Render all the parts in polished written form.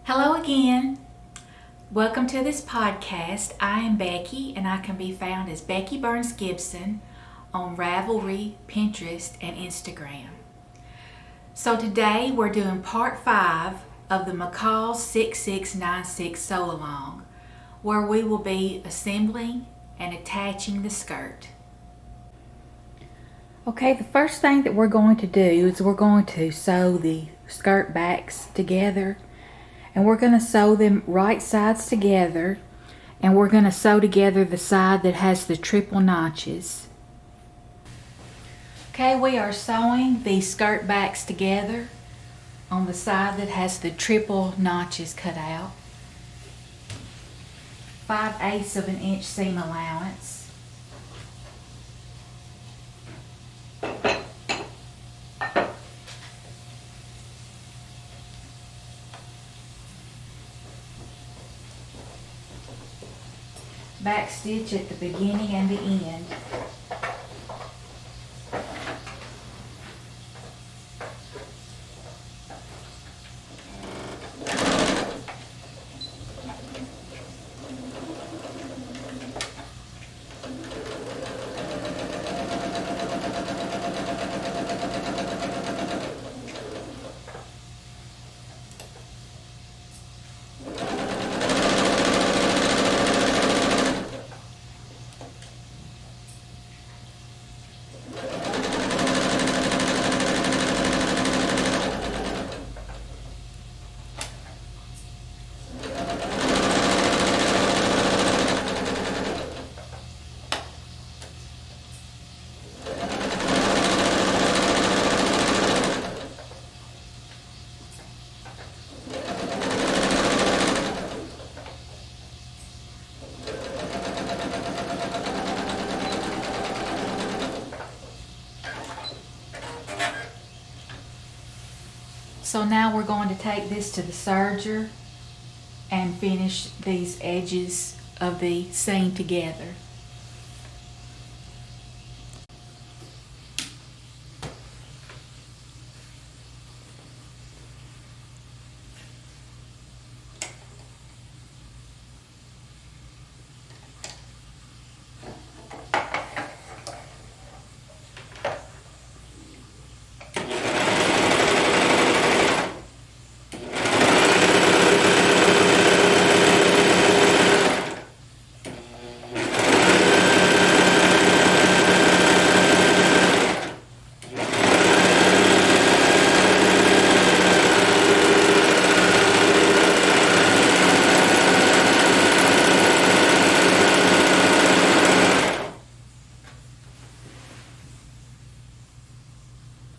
Hello again. Welcome to this podcast. I am Becky and I can be found as Becky Burns Gibson on Ravelry, Pinterest, and Instagram. So today we're doing part 5 of the McCalls 6696 sew along, where we will be assembling and attaching the skirt. Okay, the first thing that we're going to do is we're going to sew the skirt backs together, and we're going to sew them right sides together, and we're going to sew together the side that has the triple notches. Okay, we are sewing the skirt backs together on the side that has the triple notches cut out. 5/8 of an inch seam allowance. Back stitch at the beginning and the end. So now we're going to take this to the serger and finish these edges of the seam together.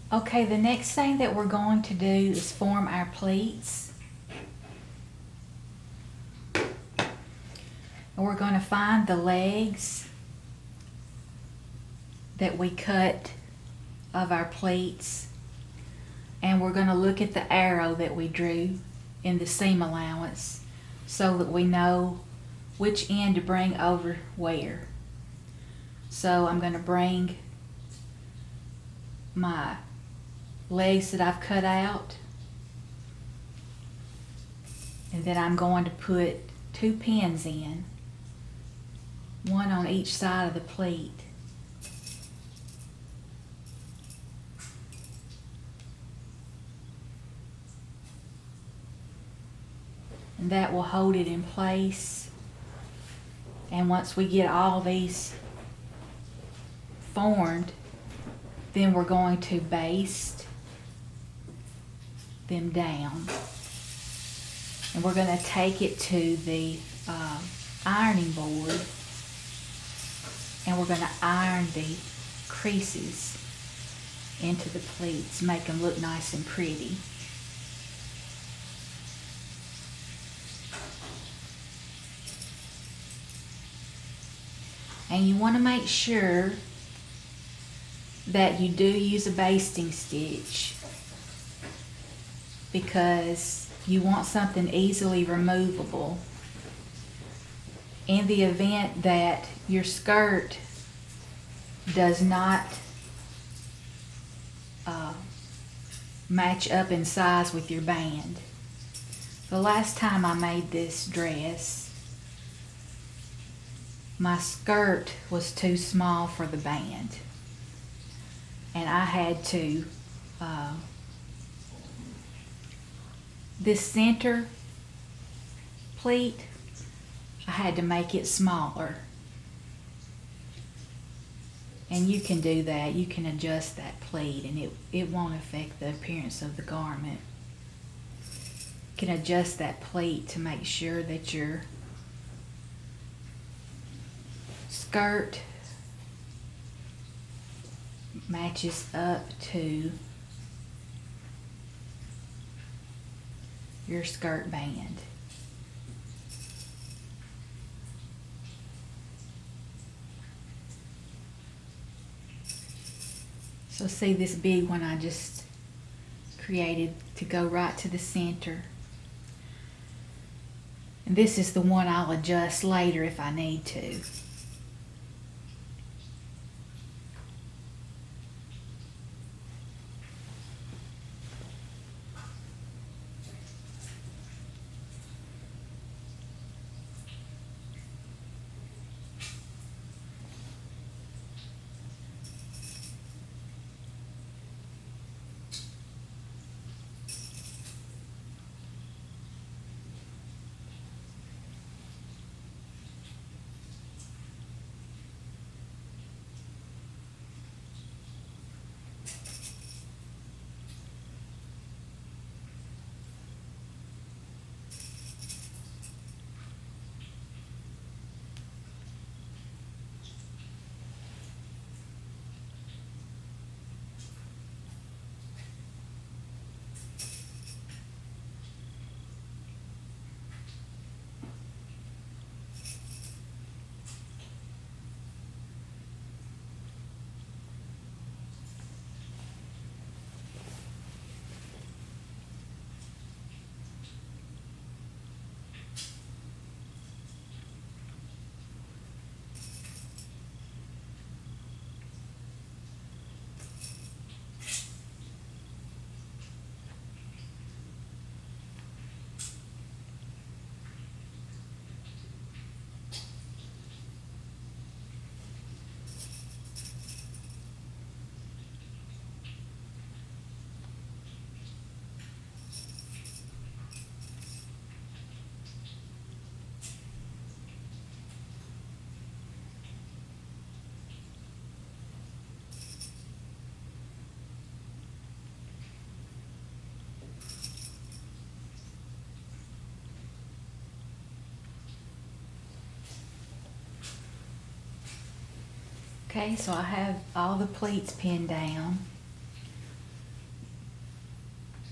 Okay, the next thing that we're going to do is form our pleats. And we're going to find the legs that we cut of our pleats, and we're going to look at the arrow that we drew in the seam allowance so that we know which end to bring over where. So I'm going to bring my legs that I've cut out, and then I'm going to put 2 pins in, one on each side of the pleat. And that will hold it in place. And once we get all these formed, then we're going to baste them down, and we're going to take it to the ironing board, and we're going to iron the creases into the pleats, make them look nice and pretty. And you want to make sure that you do use a basting stitch, because you want something easily removable. In the event that your skirt does not match up in size with your band, The last time I made this dress, my skirt was too small for the band, and I had to this center pleat, I had to make it smaller. And you can do that. You can adjust that pleat and it won't affect the appearance of the garment. You can adjust that pleat to make sure that your skirt matches up to your skirt band. So see this big one I just created to go right to the center. And this is the one I'll adjust later if I need to. Okay, so I have all the pleats pinned down.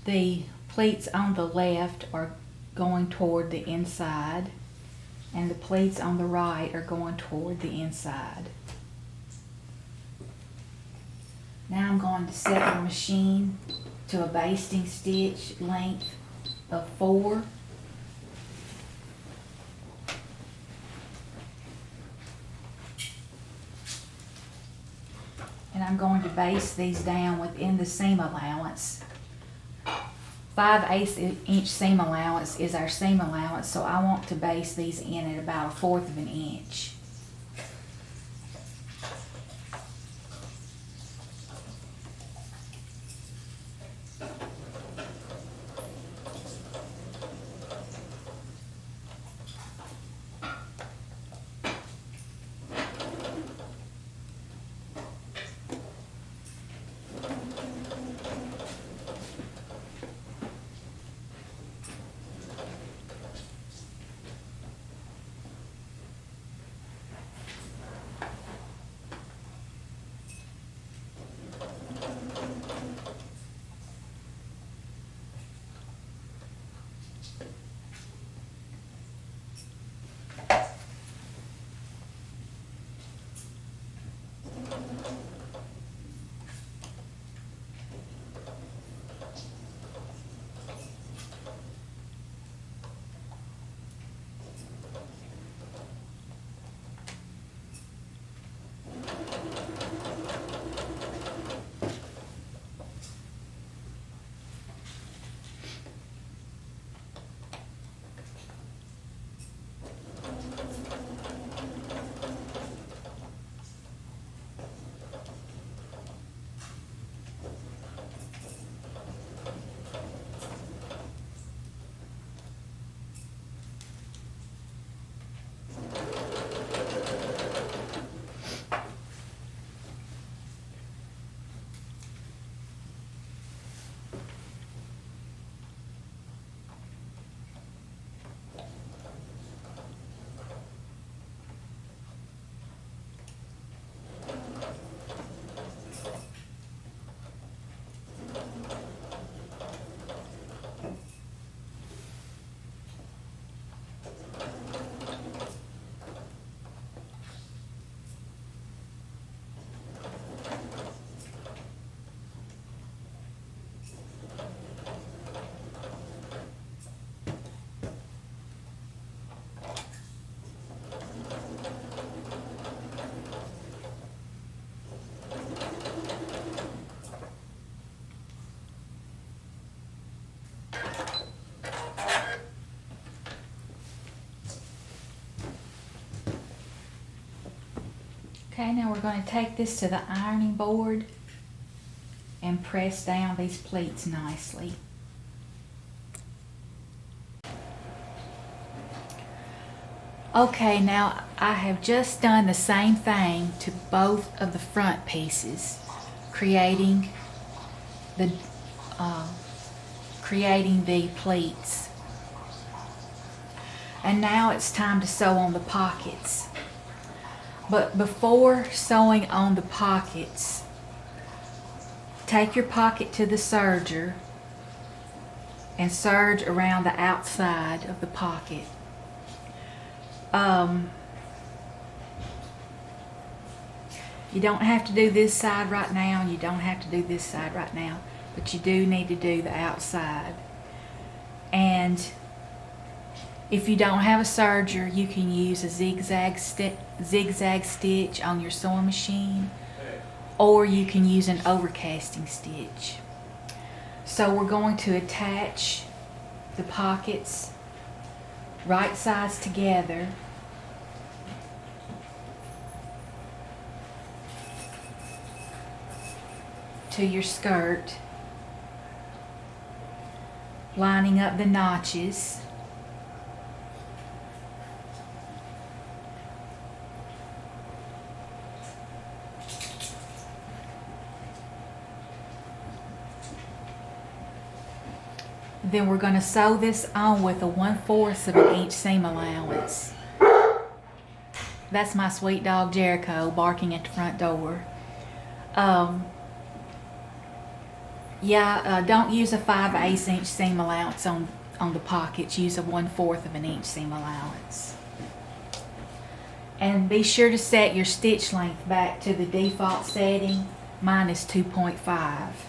The pleats on the left are going toward the inside, and the pleats on the right are going toward the inside. Now I'm going to set the machine to a basting stitch length of 4. And I'm going to baste these down within the seam allowance. 5/8 inch seam allowance is our seam allowance, so I want to baste these in at about 1/4 of an inch. Okay, now we're going to take this to the ironing board and press down these pleats nicely. Okay, now I have just done the same thing to both of the front pieces, creating the pleats. And now it's time to sew on the pockets. But before sewing on the pockets, take your pocket to the serger and serge around the outside of the pocket. You don't have to do this side right now, and you don't have to do this side right now, but you do need to do the outside. And if you don't have a serger, you can use a zigzag stitch on your sewing machine, or you can use an overcasting stitch. So we're going to attach the pockets right sides together to your skirt, lining up the notches. Then we're going to sew this on with a 1/4 of an inch seam allowance. That's my sweet dog Jericho barking at the front door. Don't use a 5/8 inch seam allowance on the pockets. Use a 1/4 of an inch seam allowance. And be sure to set your stitch length back to the default setting. Mine is 2.5.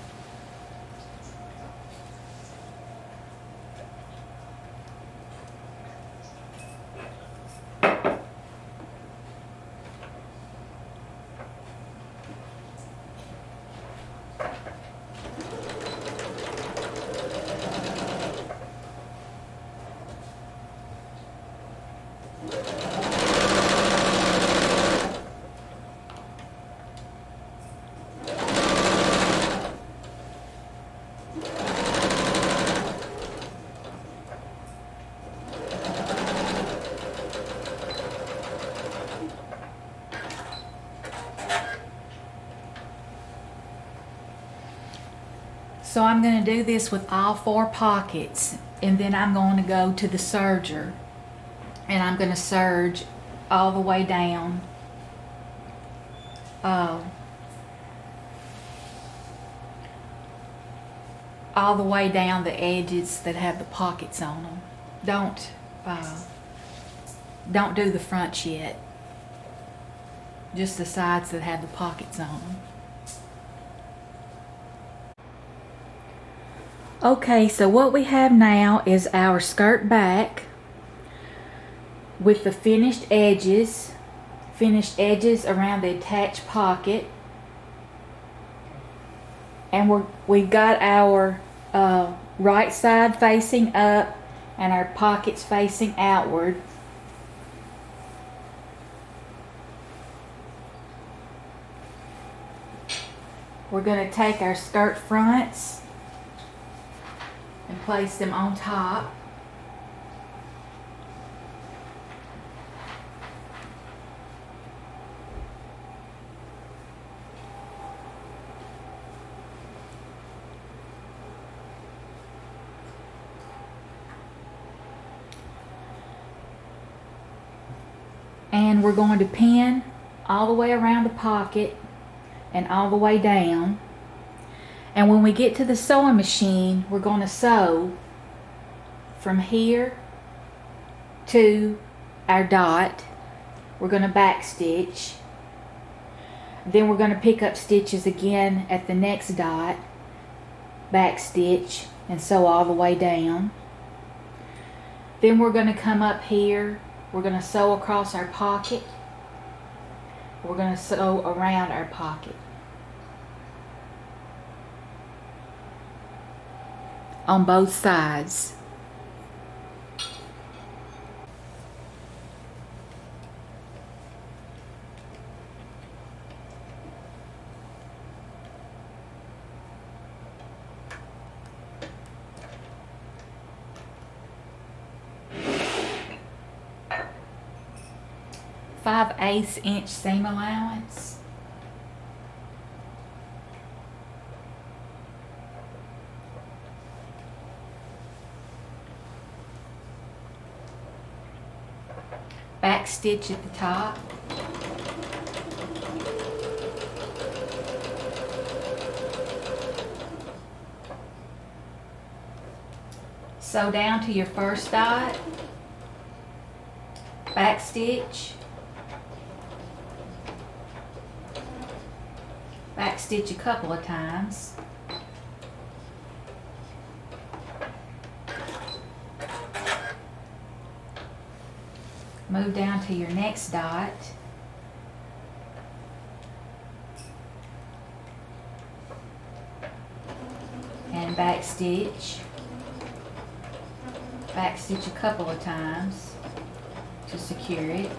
So I'm going to do this with all 4 pockets, and then I'm going to go to the serger and I'm going to serge all the way down the edges that have the pockets on them. Don't do the fronts yet, just the sides that have the pockets on them. Okay, so what we have now is our skirt back with the finished edges around the attached pocket, and we've got our right side facing up and our pockets facing outward. We're going to take our skirt fronts and place them on top. And we're going to pin all the way around the pocket and all the way down. And when we get to the sewing machine, we're going to sew from here to our dot. We're going to back stitch. Then we're going to pick up stitches again at the next dot, back stitch, and sew all the way down. Then we're going to come up here. We're going to sew across our pocket. We're going to sew around our pocket. On both sides. 5/8 inch seam allowance. Back stitch at the top. Sew down to your first dot. Back stitch. Back stitch a couple of times. Move down to your next dot. And back stitch. Back stitch a couple of times to secure it.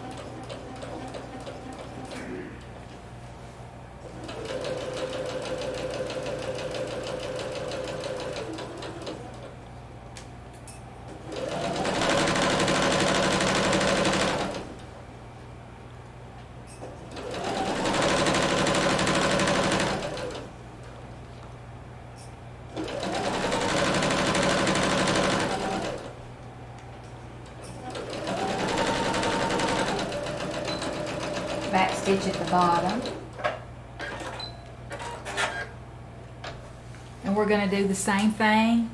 Back stitch at the bottom. And we're going to do the same thing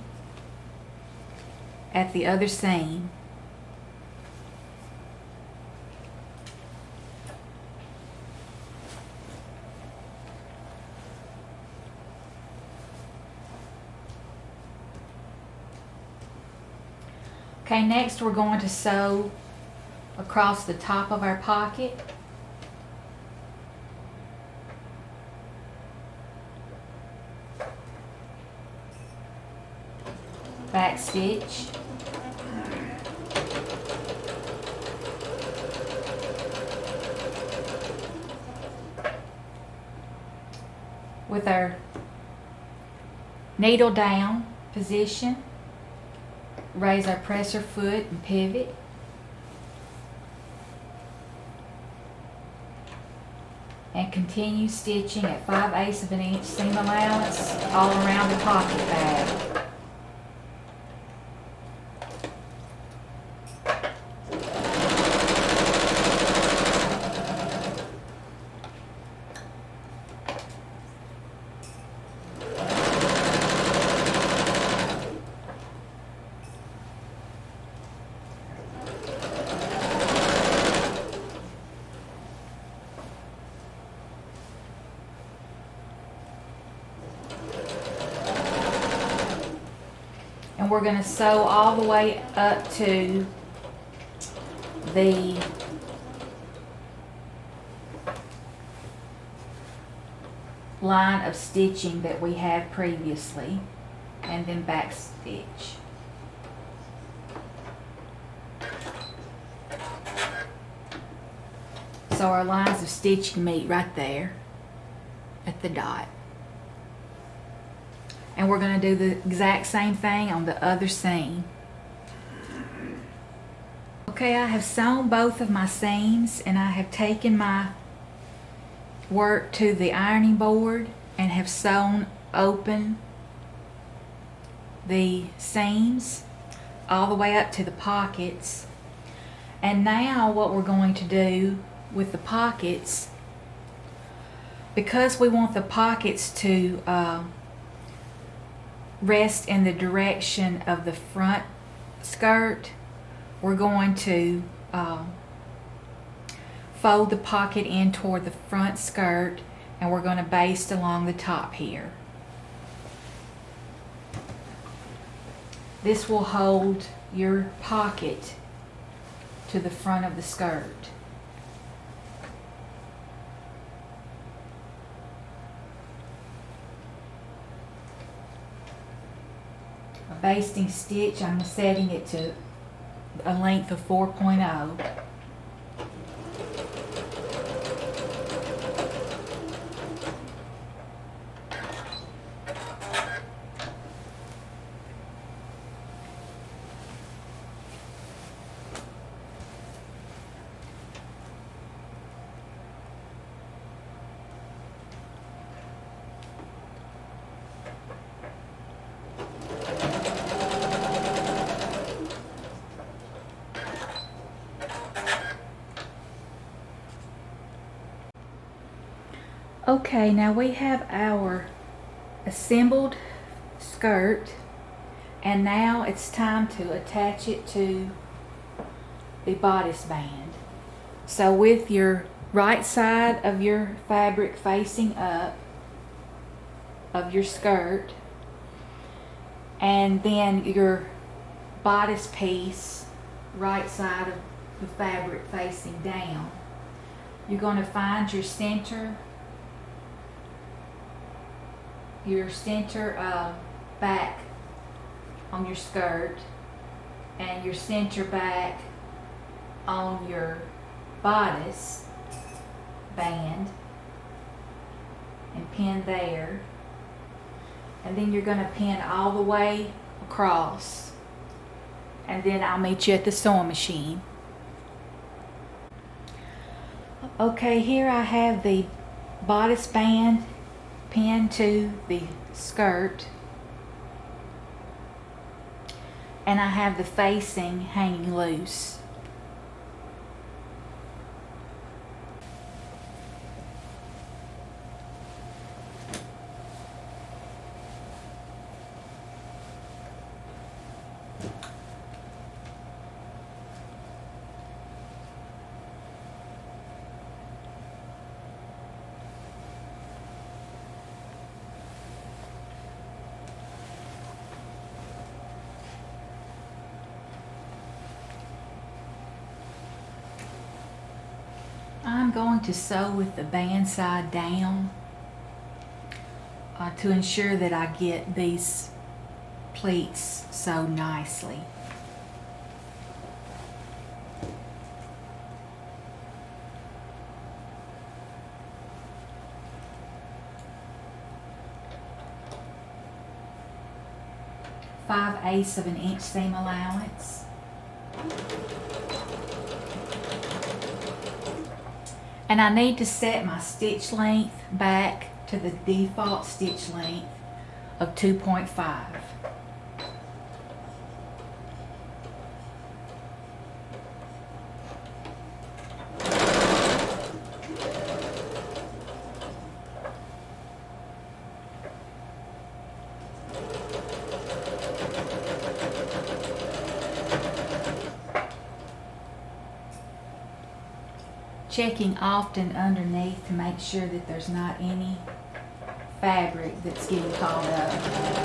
at the other seam. Okay, next we're going to sew across the top of our pocket. Back stitch. With our needle down position, raise our presser foot and pivot. And continue stitching at 5/8 of an inch seam allowance all around the pocket bag. And we're going to sew all the way up to the line of stitching that we had previously, and then back stitch. So our lines of stitching meet right there at the dot. And we're going to do the exact same thing on the other seam. Okay, I have sewn both of my seams, and I have taken my work to the ironing board and have sewn open the seams all the way up to the pockets. And now what we're going to do with the pockets, because we want the pockets to rest in the direction of the front skirt, we're going to fold the pocket in toward the front skirt, and we're going to baste along the top here. This will hold your pocket to the front of the skirt. A basting stitch, I'm setting it to a length of 4.0. Okay, now we have our assembled skirt, and now it's time to attach it to the bodice band. So with your right side of your fabric facing up of your skirt, and then your bodice piece right side of the fabric facing down, you're going to find your center back on your skirt and your center back on your bodice band and pin there, and then you're going to pin all the way across, and then I'll meet you at the sewing machine. Okay, here I have the bodice band pinned to the skirt, and I have the facing hanging loose. I'm going to sew with the band side down to ensure that I get these pleats sewed nicely. Five-eighths of an inch seam allowance. And I need to set my stitch length back to the default stitch length of 2.5. Checking often underneath to make sure that there's not any fabric that's getting caught up.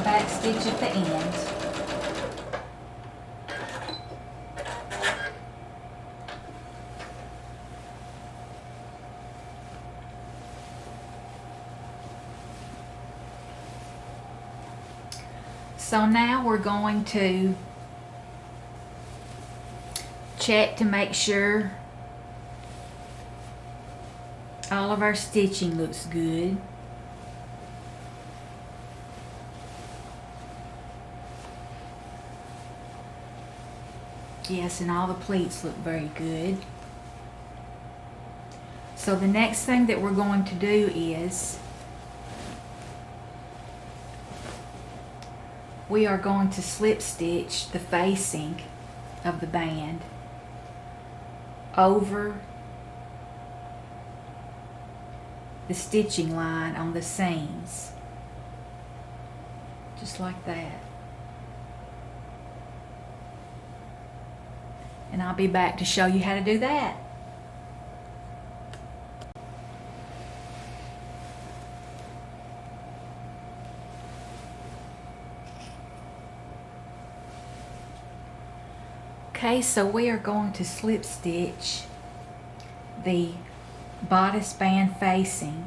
Back stitch at the end. So now we're going to check to make sure all of our stitching looks good. Yes, and all the pleats look very good. So the next thing that we're going to do is we are going to slip stitch the facing of the band over the stitching line on the seams, just like that. And I'll be back to show you how to do that. Okay, so we are going to slip stitch the bodice band facing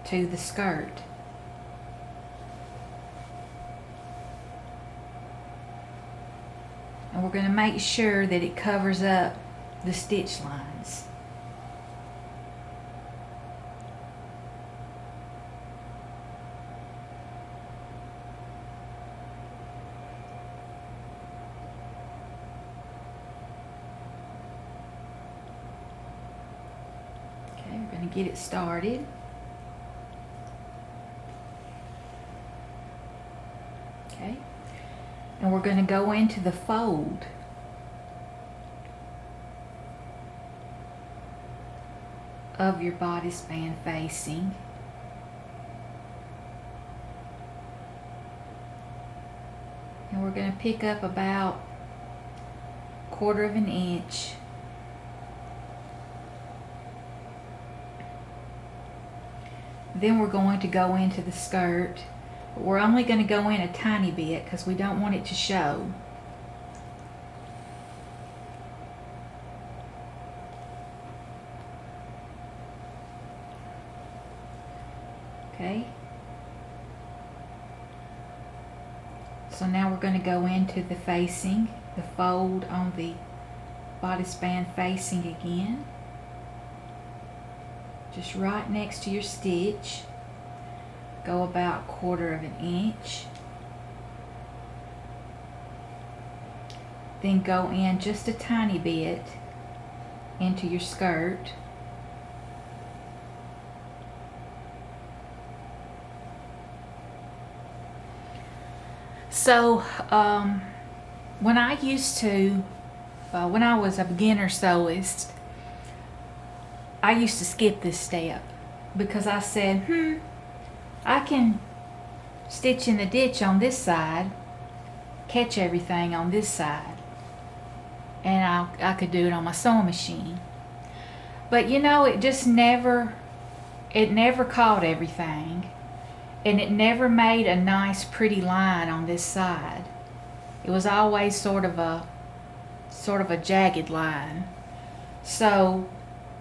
to the skirt. And we're going to make sure that it covers up the stitch lines. Okay, we're going to get it started. Okay. And we're going to go into the fold of your bodice band facing. And we're going to pick up about 1/4 of an inch. Then we're going to go into the skirt. We're only going to go in a tiny bit because we don't want it to show. Okay. So now we're going to go into the facing, the fold on the bodice band facing again. Just right next to your stitch. Go about 1/4 of an inch. Then go in just a tiny bit into your skirt. So when I used to, when I was a beginner sewist, I used to skip this step because I said, I can stitch in the ditch on this side, catch everything on this side, and I could do it on my sewing machine. But you know, it just never caught everything, and it never made a nice pretty line on this side. It was always sort of a jagged line. So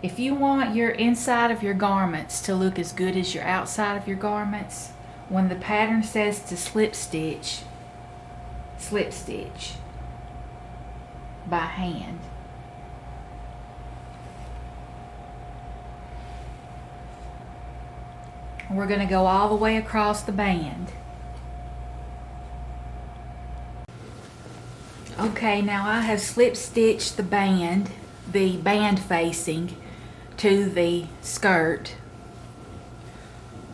if you want your inside of your garments to look as good as your outside of your garments, when the pattern says to slip stitch by hand. We're going to go all the way across the band. Okay, now I have slip stitched the band facing to the skirt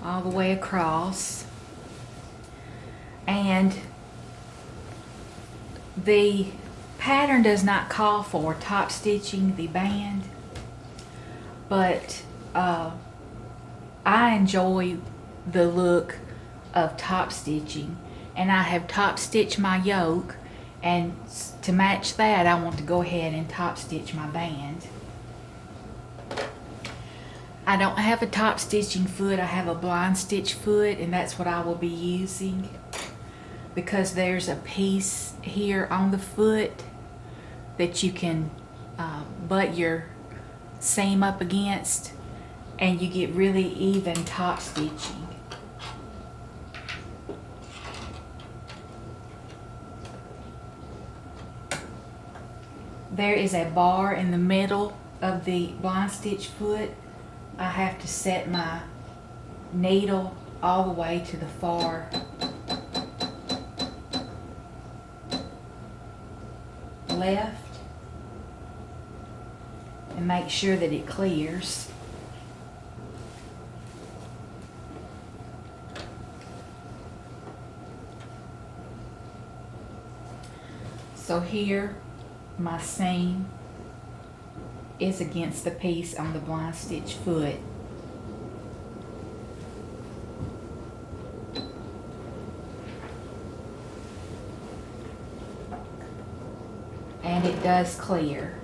all the way across, and The pattern does not call for top stitching the band, but I enjoy the look of top stitching, and I have top stitched my yoke, and to match that I want to go ahead and top stitch my band. I don't have a top stitching foot, I have a blind stitch foot, and that's what I will be using, because there's a piece here on the foot that you can butt your seam up against, and you get really even top stitching. There is a bar in the middle of the blind stitch foot. I have to set my needle all the way to the far left and make sure that it clears. So here my seam is against the piece on the blind stitch foot. And it does clear.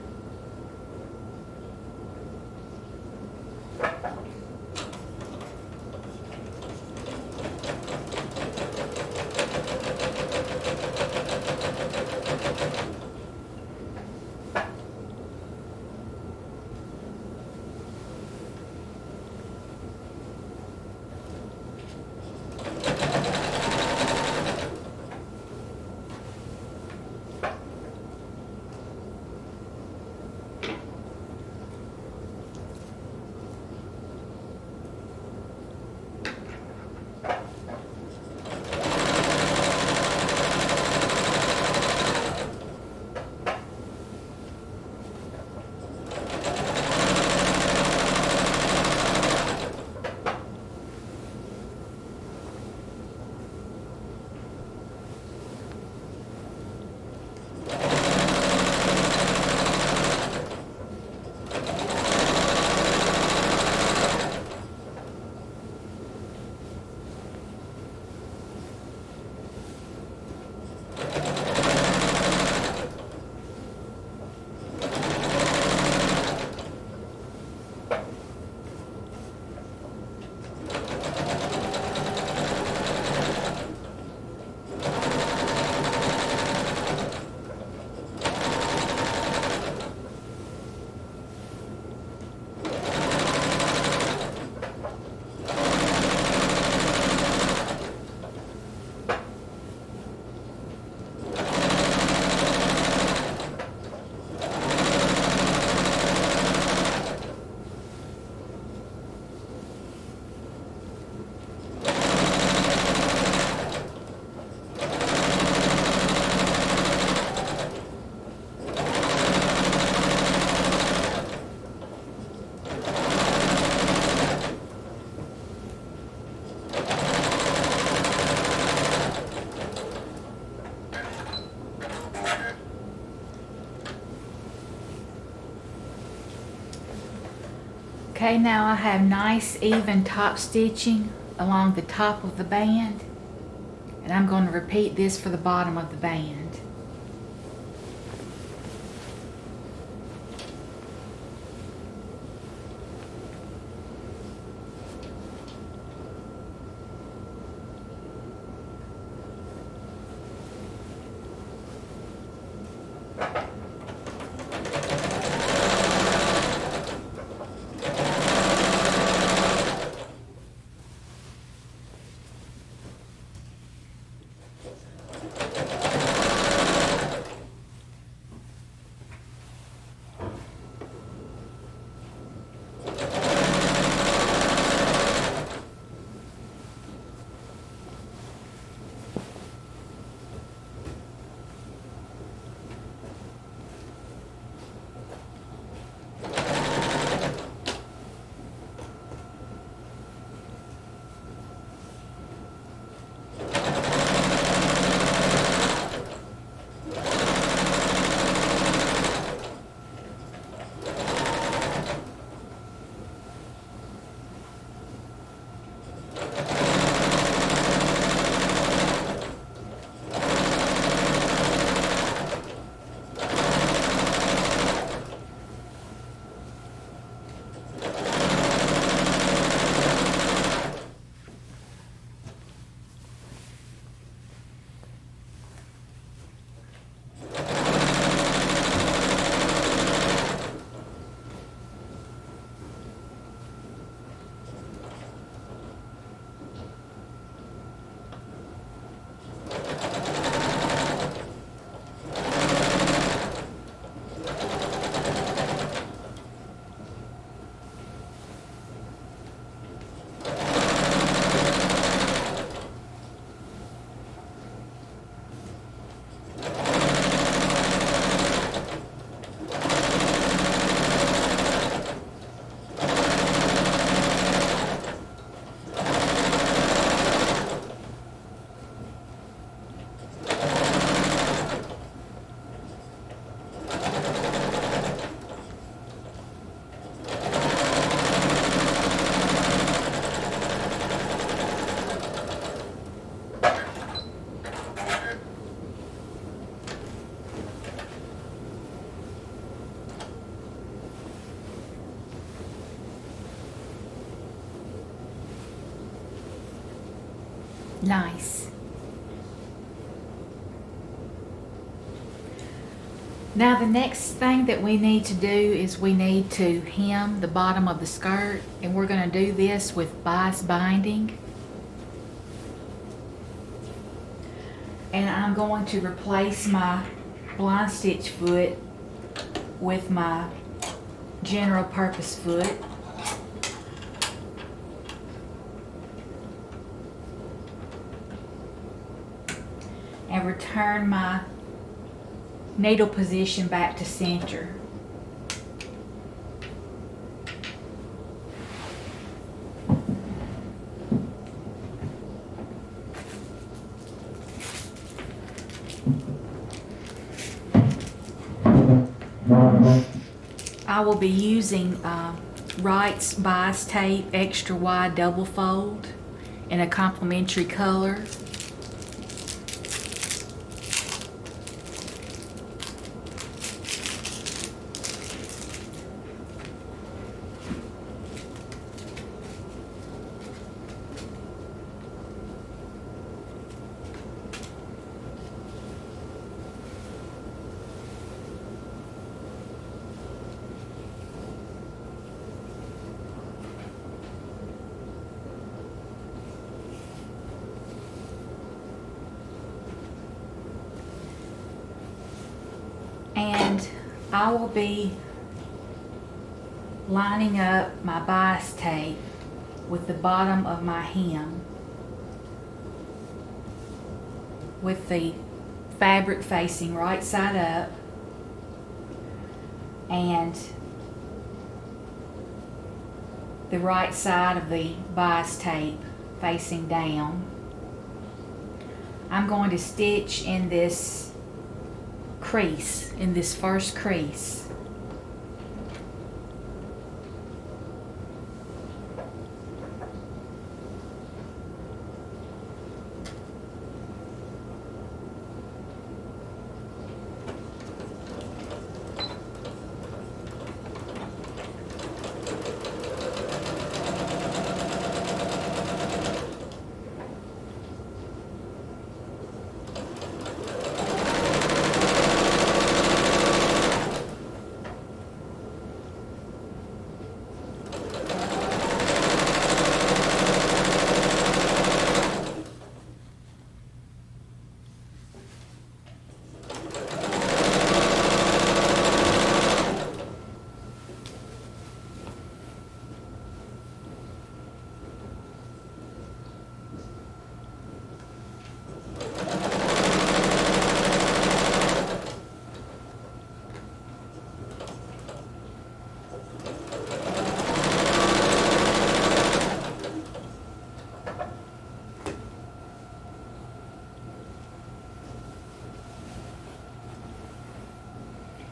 Okay, now I have nice even top stitching along the top of the band, and I'm going to repeat this for the bottom of the band. Nice. Now the next thing that we need to do is we need to hem the bottom of the skirt, and we're going to do this with bias binding. And I'm going to replace my blind stitch foot with my general purpose foot. And return my needle position back to center. I will be using Wright's bias tape extra wide double fold in a complementary color. And I will be lining up my bias tape with the bottom of my hem with the fabric facing right side up and the right side of the bias tape facing down. I'm going to stitch in this crease, in this first crease.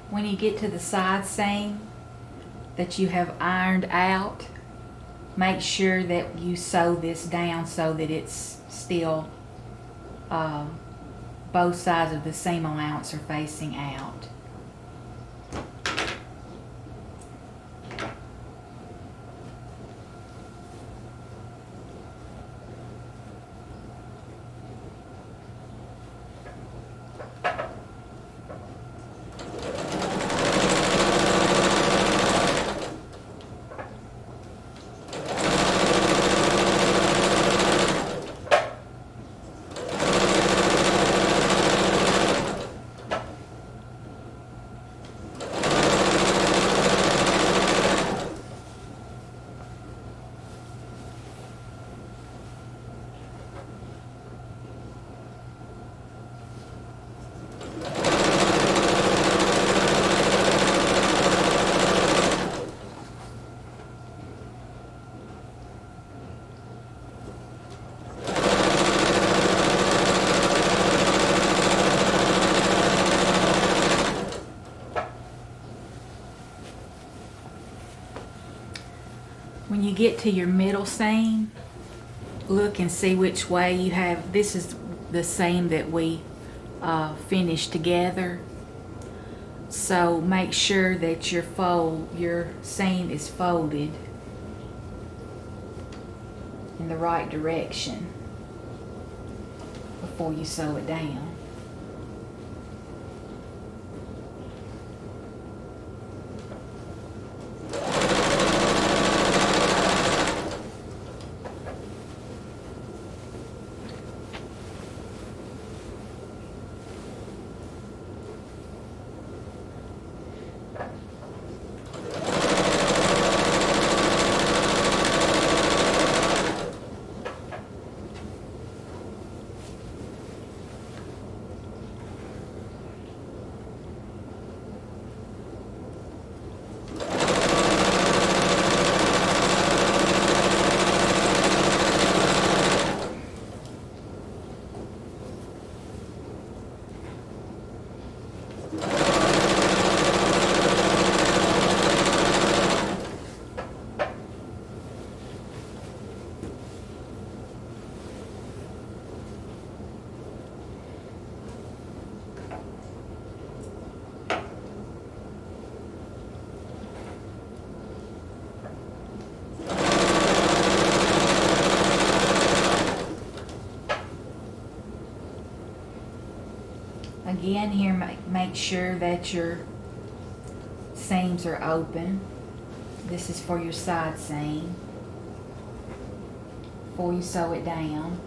When you get to the side seam that you have ironed out, make sure that you sew this down so that it's still both sides of the seam allowance are facing out. When you get to your middle seam, look and see which way you have. This is the seam that we finished together. So make sure that your seam is folded in the right direction. before you sew it down. Again, here make sure that your seams are open. This is for your side seam before you sew it down.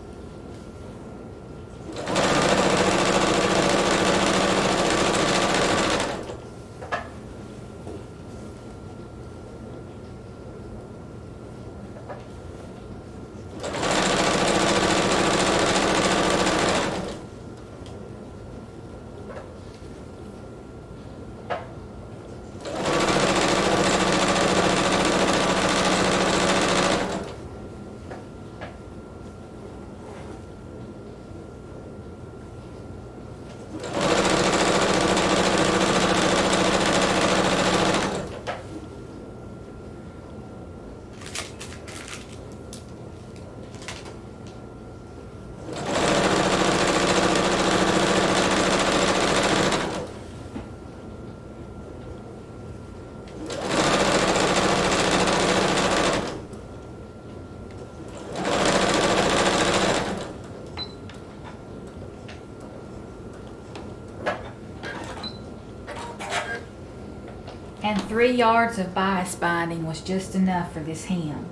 And 3 yards of bias binding was just enough for this hem.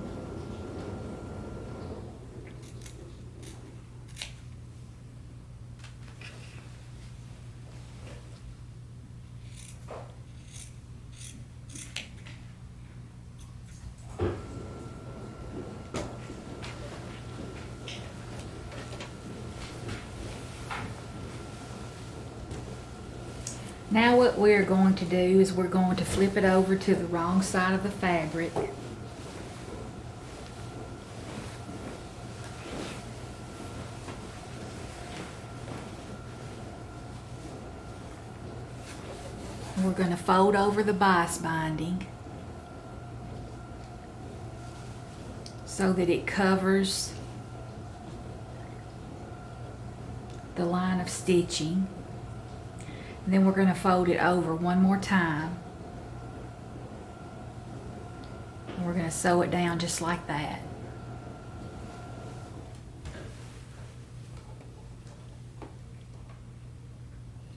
Now what we're going to do is we're going to flip it over to the wrong side of the fabric. We're going to fold over the bias binding so that it covers the line of stitching. And then we're going to fold it over one more time. And we're going to sew it down just like that.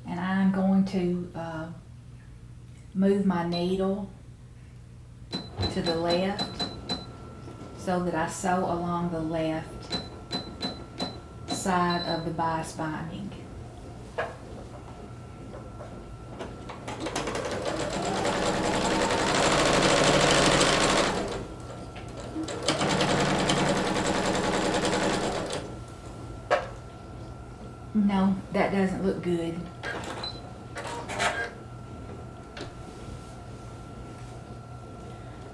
And I'm going to move my needle to the left so that I sew along the left side of the bias binding. No, that doesn't look good.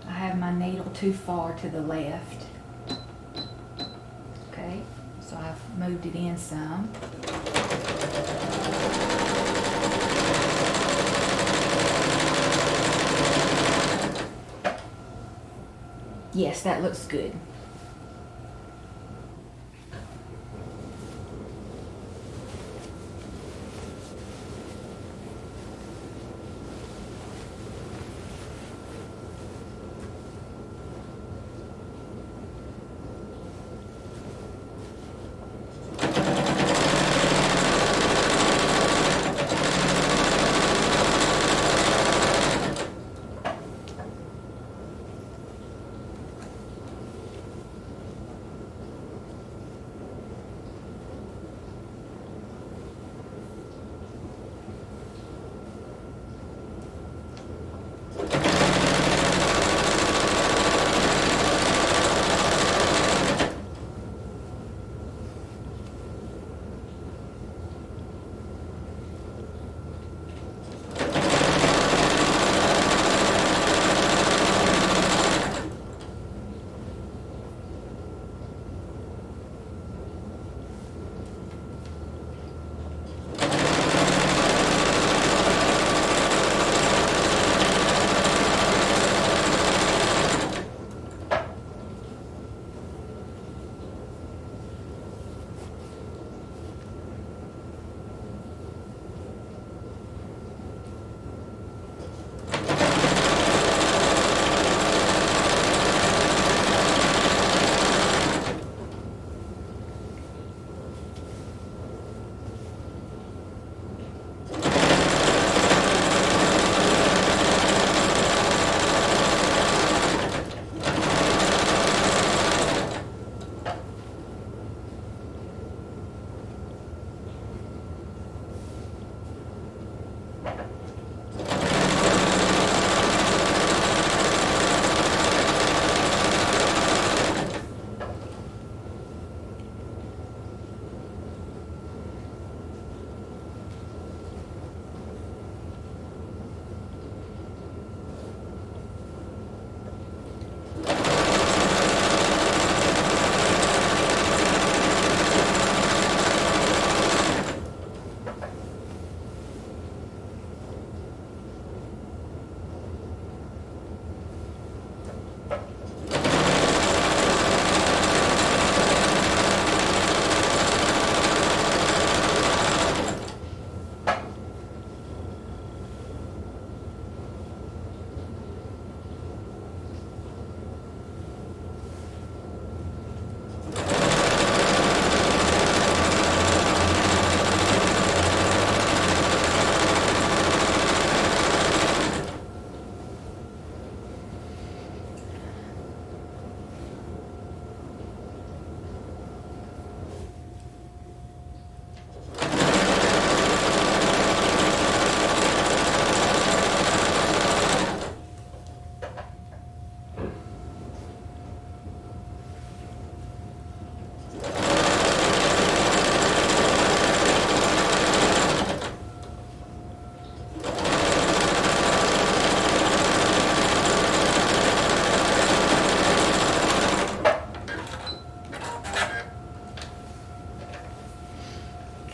I have my needle too far to the left. Okay, so I've moved it in some. Yes, that looks good.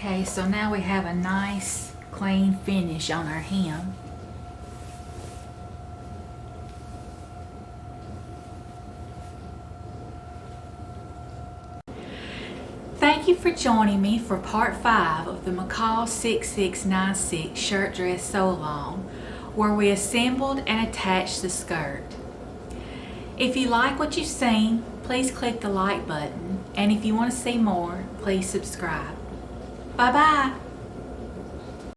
Okay, so now we have a nice clean finish on our hem. Thank you for joining me for part 5 of the McCalls 6696 shirt dress sew along, where we assembled and attached the skirt. If you like what you've seen, please click the like button, and if you want to see more, please subscribe. Bye bye!